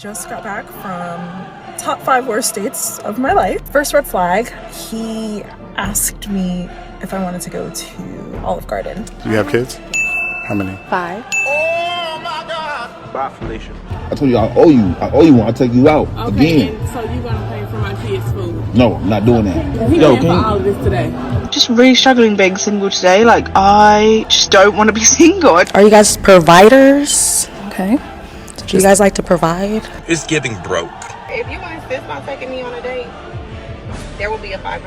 Just got back from top 5 worst dates of my life. First red flag, he asked me if I wanted to go to Olive Garden. Do you have kids? How many? 5. Oh my God! Bye, Felicia. I told you I owe you. I owe you one. I'll take you out Okay, again. and so you're gonna pay for my kids' food? No, I'm not doing that. He Yo, paying for all of this today. Just really struggling being single today. Like, I just don't want to be single. Are you guys providers? Okay. Do you guys like to provide? It's getting broke. If you insist on taking me on a date, there will be a $500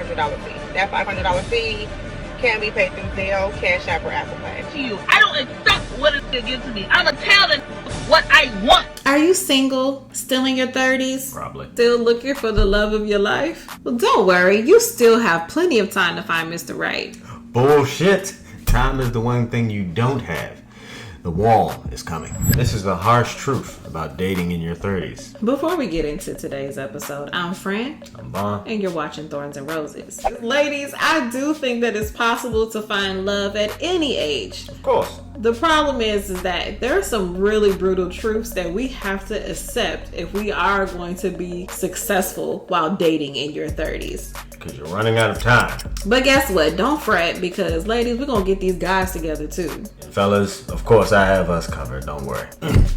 fee. That $500 fee can be paid through Zelle, Cash App, or Apple Pay. To you, I don't expect what it gives to me. I'm gonna tell them what I want. Are you single? Still in your 30s? Probably. Still looking for the love of your life? Well, don't worry. You still have plenty of time to find Mr. Right. Bullshit. Time is the one thing you don't have. The wall is coming. This is the harsh truth about dating in your 30s. Before we get into today's episode, I'm Fran. I'm Bon. And you're watching Thorns and Roses. Ladies, I do think that it's possible to find love at any age. Of course. The problem is that there are some really brutal truths that we have to accept if we are going to be successful while dating in your 30s. Because you're running out of time. But guess what? Don't fret, because ladies, we're going to get these guys together too. Fellas, of course I have us covered, don't worry.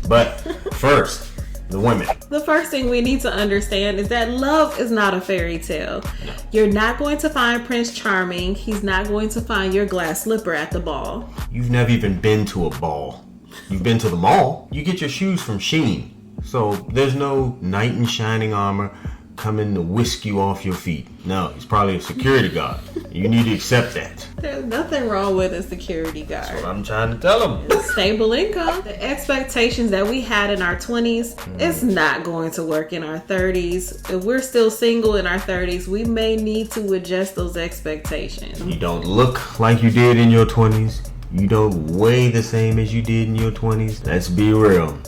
But first, the women. The first thing we need to understand is that love is not a fairy tale. No. You're not going to find Prince Charming. He's not going to find your glass slipper at the ball. You've never even been to a ball. You've been to the mall. You get your shoes from Shein. So there's no knight in shining armor coming to whisk you off your feet. No, he's probably a security guard. You need to accept that. There's nothing wrong with a security guard. That's what I'm trying to tell him. Stable income. The expectations that we had in our 20s, it's not going to work in our 30s. If we're still single in our 30s, we may need to adjust those expectations. You don't look like you did in your 20s. You don't weigh the same as you did in your 20s. Let's be real.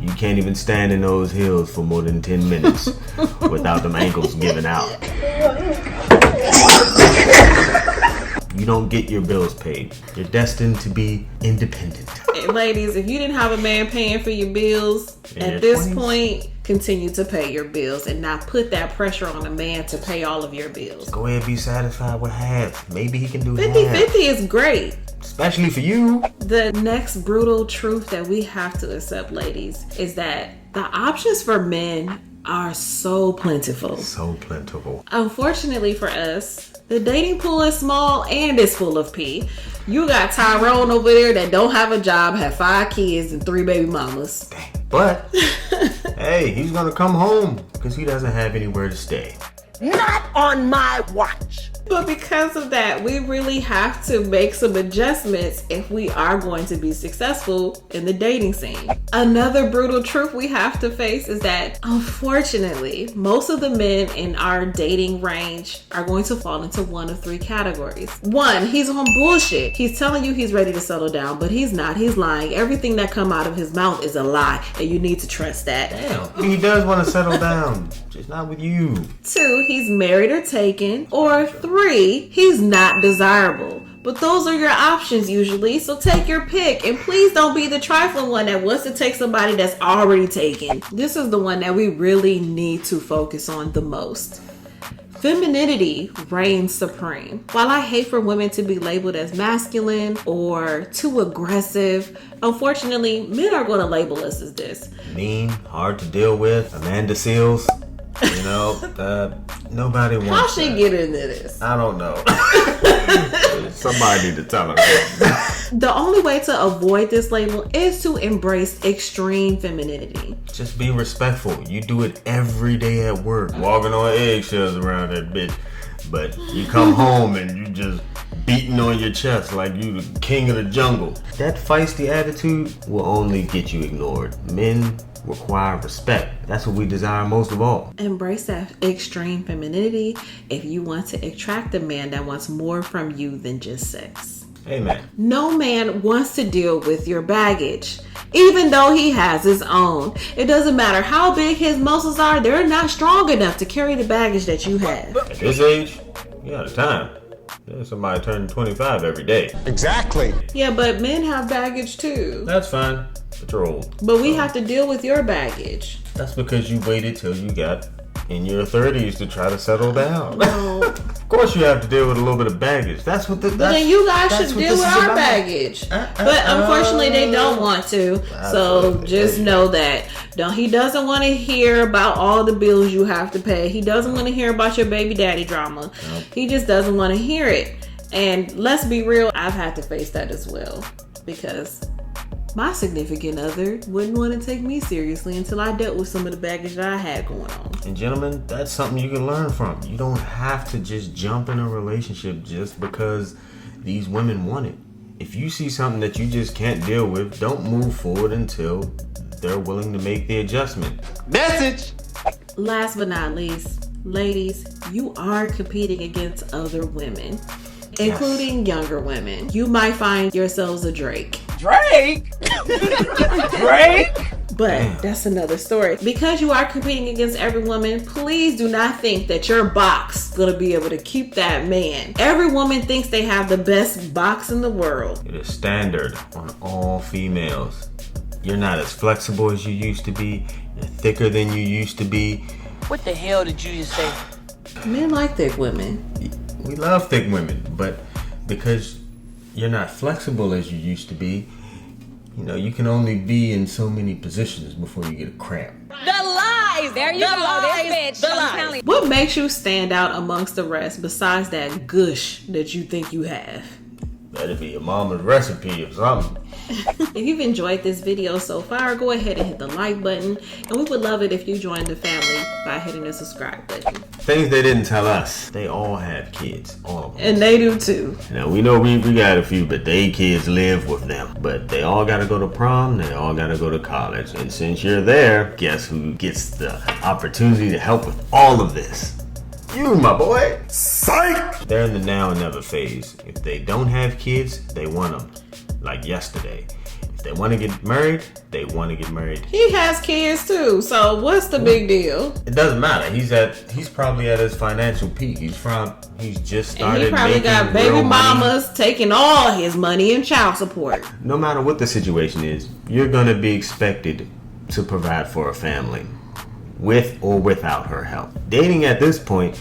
You can't even stand in those heels for more than 10 minutes without them ankles giving out. You don't get your bills paid. You're destined to be independent. Hey, ladies, if you didn't have a man paying for your bills, at this point, continue to pay your bills and not put that pressure on a man to pay all of your bills. Go ahead and be satisfied with half. Maybe he can do 50-50 half. is great. Especially for you. The next brutal truth that we have to accept, ladies, is that the options for men are so plentiful. So plentiful. Unfortunately for us, the dating pool is small and it's full of pee. You got Tyrone over there that don't have a job, have 5 kids and 3 baby mamas. Dang. But, hey, he's gonna come home because he doesn't have anywhere to stay. Not on my watch. But because of that, we really have to make some adjustments if we are going to be successful in the dating scene. Another brutal truth we have to face is that, unfortunately, most of the men in our dating range are going to fall into one of 3 categories. 1, he's on bullshit. He's telling you he's ready to settle down, but he's not. He's lying. Everything that come out of his mouth is a lie, and you need to trust that. Damn, he does want to settle down, just not with you. 2, he's married or taken. Or 3, he's not desirable. But those are your options usually, so take your pick. And please don't be the trifling one that wants to take somebody that's already taken. This is the one that we really need to focus on the most. Femininity reigns supreme. While I hate for women to be labeled as masculine or too aggressive, unfortunately, men are going to label us as this. Mean, hard to deal with, Amanda Seals. You know, nobody wants How she that. get into this? I don't know. Somebody need to tell her. The only way to avoid this label is to embrace extreme femininity. Just be respectful. You do it every day at work, walking on eggshells around that bitch. But you come home and you just beating on your chest like you the king of the jungle. That feisty attitude will only get you ignored. Men require respect. That's what we desire most of all. Embrace that extreme femininity if you want to attract a man that wants more from you than just sex. Amen. No man wants to deal with your baggage, even though he has his own. It doesn't matter how big his muscles are, they're not strong enough to carry the baggage that you have. At this age, you got time. There's somebody turning 25 every day. Exactly. Yeah, but men have baggage too. That's fine, but you're old. But we have to deal with your baggage. That's because you waited till you got in your 30s to try to settle down. No. Of course you have to deal with a little bit of baggage. That's what the. But then you guys should deal with our baggage. But unfortunately, they don't want to. So just know that. He doesn't want to hear about all the bills you have to pay. He doesn't want to hear about your baby daddy drama. Nope. He just doesn't want to hear it. And let's be real, I've had to face that as well. Because my significant other wouldn't want to take me seriously until I dealt with some of the baggage that I had going on. And gentlemen, that's something you can learn from. You don't have to just jump in a relationship just because these women want it. If you see something that you just can't deal with, don't move forward until they're willing to make the adjustment. Message! Last but not least, ladies, you are competing against other women, including younger women. You might find yourselves a Drake. Drake? Drake? But that's another story. Because you are competing against every woman, please do not think that your box is going to be able to keep that man. Every woman thinks they have the best box in the world. It is standard on all females. You're not as flexible as you used to be. You're thicker than you used to be. What the hell did you just say? Men like thick women. We love thick women, but because you're not flexible as you used to be, you can only be in so many positions before you get a cramp. The lies! There you go, this bitch. The lies. What makes you stand out amongst the rest besides that gush that you think you have? Better be your mama's recipe or something. If you've enjoyed this video so far, go ahead and hit the like button. And we would love it if you joined the family by hitting the subscribe button. Things they didn't tell us. They all have kids. All of them. And they do too. Now, we know we got a few, but they kids live with them. But they all got to go to prom. They all got to go to college. And since you're there, guess who gets the opportunity to help with all of this? You, my boy. Psych! They're in the now and never phase. If they don't have kids, they want them. Like yesterday. If they want to get married, they want to get married. He has kids too, so what's the big deal? It doesn't matter. He's probably at his financial peak. He's just started. And he probably got baby mamas taking all his money in child support. No matter what the situation is, you're gonna be expected to provide for a family, with or without her help. Dating at this point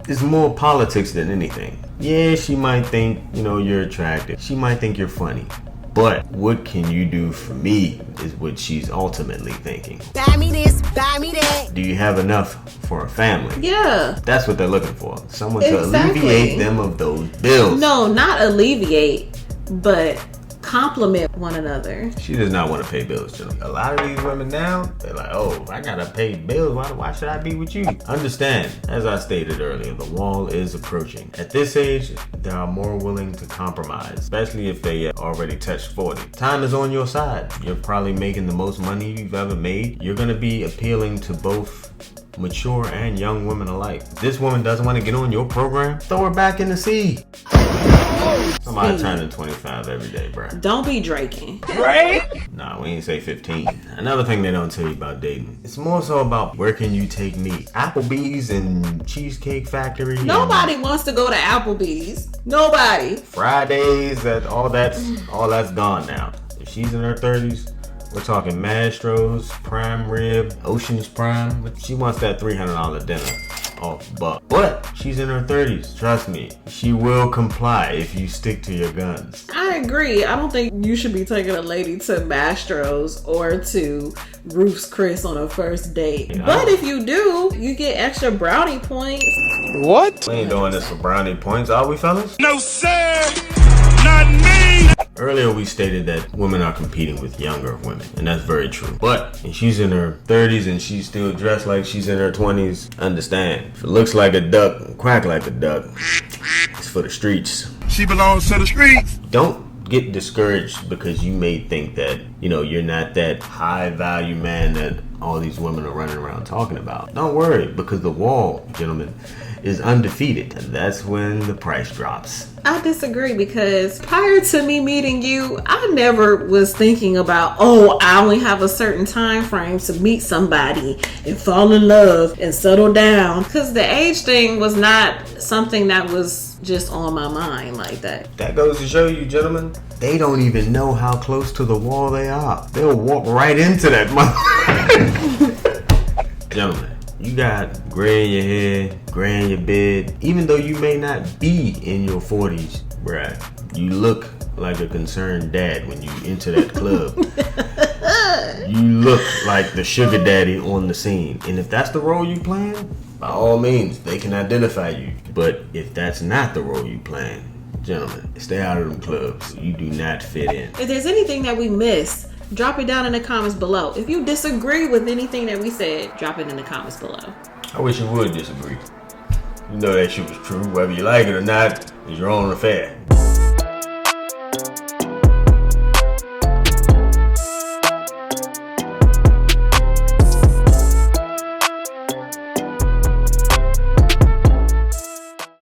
is more politics than anything. Yeah, she might think, you're attractive. She might think you're funny. But what can you do for me is what she's ultimately thinking. Buy me this, buy me that. Do you have enough for a family? Yeah. That's what they're looking for. Someone to alleviate them of those bills. No, not alleviate, but complement one another. She does not want to pay bills, Jim. A lot of these women now, they're like, oh, I gotta pay bills. Why should I be with you? Understand, as I stated earlier, the wall is approaching. At this age, they are more willing to compromise, especially if they already touched 40. Time is on your side. You're probably making the most money you've ever made. You're gonna be appealing to both mature and young women alike. If this woman doesn't want to get on your program, throw her back in the sea. Somebody turning 25 every day, bro. Don't be draking. Drake? Nah, we ain't say 15. Another thing they don't tell you about dating, it's more so about where can you take me? Applebee's and Cheesecake Factory. Nobody wants to go to Applebee's. Nobody. Fridays, all that's gone now. If she's in her 30s, we're talking Mastro's, Prime Rib, Ocean's Prime. But she wants that $300 dinner off buck. But she's in her 30s. Trust me, she will comply if you stick to your guns. I agree. I don't think you should be taking a lady to Mastro's or to Ruth's Chris on a first date. Yeah. But if you do, you get extra brownie points. What? We ain't doing this for brownie points, are we, fellas? No, sir! Not me! Earlier we stated that women are competing with younger women, and that's very true. But if she's in her 30s and she's still dressed like she's in her 20s, understand, if it looks like a duck and quack like a duck, it's for the streets. She belongs to the streets. Don't get discouraged because you may think that, you're not that high value man that all these women are running around talking about. Don't worry, because the wall, gentlemen, is undefeated, and that's when the price drops. I disagree because prior to me meeting you, I never was thinking about, I only have a certain time frame to meet somebody and fall in love and settle down. Because the age thing was not something that was just on my mind like that. That goes to show you, gentlemen, they don't even know how close to the wall they are. They'll walk right into that mother. Gentlemen, you got gray in your hair, gray in your beard. Even though you may not be in your 40s, bruh, you look like a concerned dad when you enter that club. You look like the sugar daddy on the scene. And if that's the role you playing, by all means, they can identify you. But if that's not the role you playing, gentlemen, stay out of them clubs. You do not fit in. If there's anything that we missed, drop it down in the comments below. If you disagree with anything that we said, drop it in the comments below. I wish you would disagree. You know that shit was true. Whether you like it or not is your own affair.